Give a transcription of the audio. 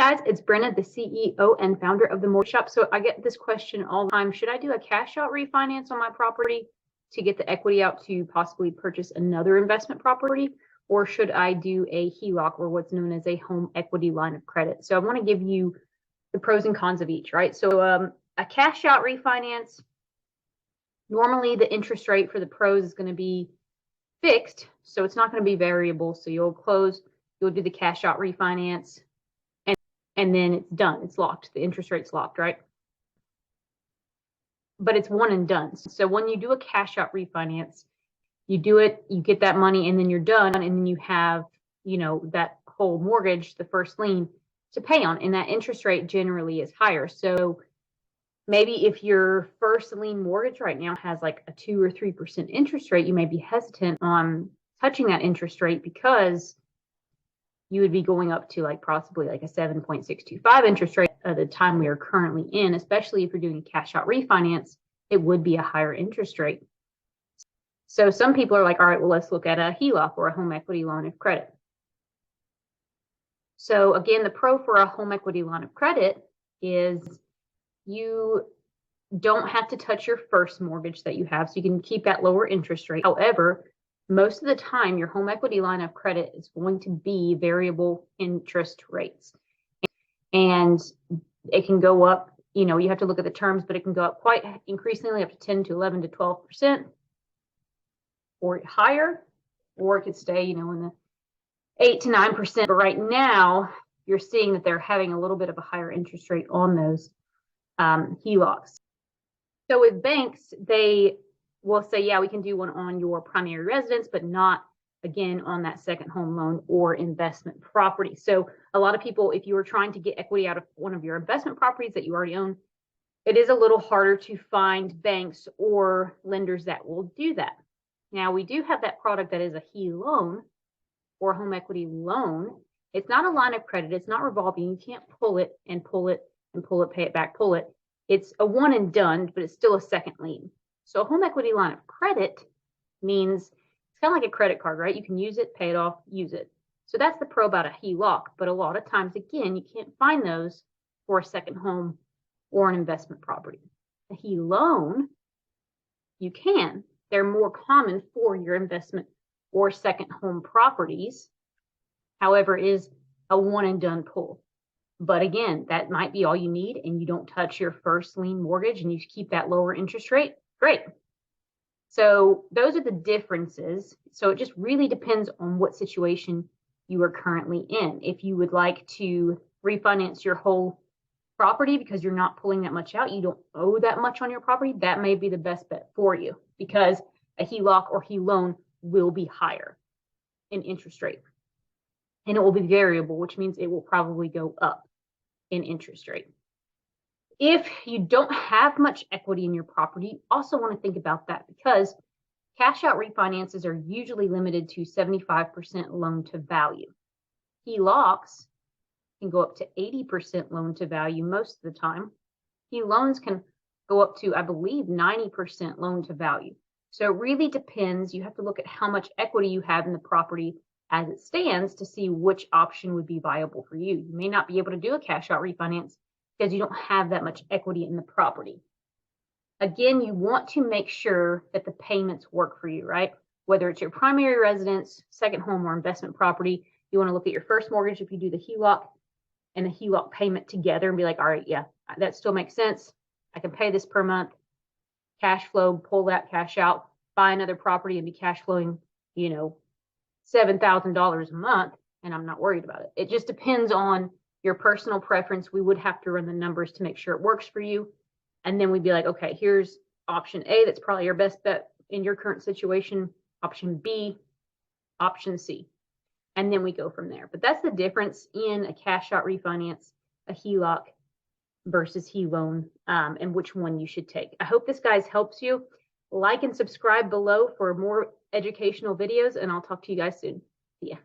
guys, it's Brenna, the CEO and founder of the Mortgage Shop. So I get this question all the time. Should I do a cash out refinance on my property to get the equity out to possibly purchase another investment property? Or should I do a HELOC, or what's known as a home equity line of credit? So I want to give you the pros and cons of each, right? So a cash out refinance, normally the interest rate for the pros is going to be fixed. So it's not going to be variable. So you'll do the cash out refinance, and then it's done. It's locked. The interest rate's locked, right? But it's one and done. So when you do a cash out refinance, you do it, you get that money, and then you're done. And then you have, that whole mortgage, the first lien, to pay on. And that interest rate generally is higher. So maybe if your first lien mortgage right now has like a 2 or 3% interest rate, you may be hesitant on touching that interest rate because you would be going up to possibly a 7.625 interest rate at the time we are currently in. Especially if you're doing a cash out refinance, it would be a higher interest rate. So some people are like, all right, well, let's look at a HELOC, or a home equity line of credit. So again, the pro for a home equity line of credit is you don't have to touch your first mortgage that you have, so you can keep that lower interest rate. However, most of the time, your home equity line of credit is going to be variable interest rates. And it can go up, you have to look at the terms, but it can go up quite increasingly, up to 10 to 11 to 12%, or higher, or it could stay, in the 8 to 9%. But right now, you're seeing that they're having a little bit of a higher interest rate on those HELOCs. So with banks, they will say, yeah, we can do one on your primary residence, but not, again, on that second home loan or investment property. So a lot of people, if you are trying to get equity out of one of your investment properties that you already own, it is a little harder to find banks or lenders that will do that. Now, we do have that product that is a HELOC, or home equity loan. It's not a line of credit. It's not revolving. You can't pull it and pull it and pull it, pay it back, pull it. It's a one and done, but it's still a second lien. So a home equity line of credit means it's kind of like a credit card, right? You can use it, pay it off, use it. So that's the pro about a HELOC. But a lot of times, again, you can't find those for a second home or an investment property. A HELOC, you can. They're more common for your investment or second home properties. However, it is a one and done pull. But again, that might be all you need, and you don't touch your first lien mortgage, and you keep that lower interest rate. Great. So those are the differences. So it just really depends on what situation you are currently in. If you would like to refinance your whole property because you're not pulling that much out, you don't owe that much on your property, that may be the best bet for you, because a HELOC or HELOC will be higher in interest rate. And it will be variable, which means it will probably go up in interest rate. If you don't have much equity in your property, you also want to think about that, because cash out refinances are usually limited to 75% loan to value. HELOCs can go up to 80% loan to value most of the time. HELOCs can go up to, I believe, 90% loan to value. So it really depends. You have to look at how much equity you have in the property as it stands to see which option would be viable for you. You may not be able to do a cash out refinance because you don't have that much equity in the property. Again, you want to make sure that the payments work for you, right? Whether it's your primary residence, second home, or investment property, you want to look at your first mortgage if you do the HELOC and the HELOC payment together and be like, all right, yeah, that still makes sense. I can pay this per month. Cash flow, pull that cash out, buy another property and be cash flowing, $7,000 a month, and I'm not worried about it. It just depends on your personal preference. We would have to run the numbers to make sure it works for you. And then we'd be like, okay, here's option A. That's probably your best bet in your current situation. Option B, option C. And then we go from there. But that's the difference in a cash out refinance, a HELOC versus HELOC, and which one you should take. I hope this, guys, helps you. Like and subscribe below for more educational videos, and I'll talk to you guys soon. See ya.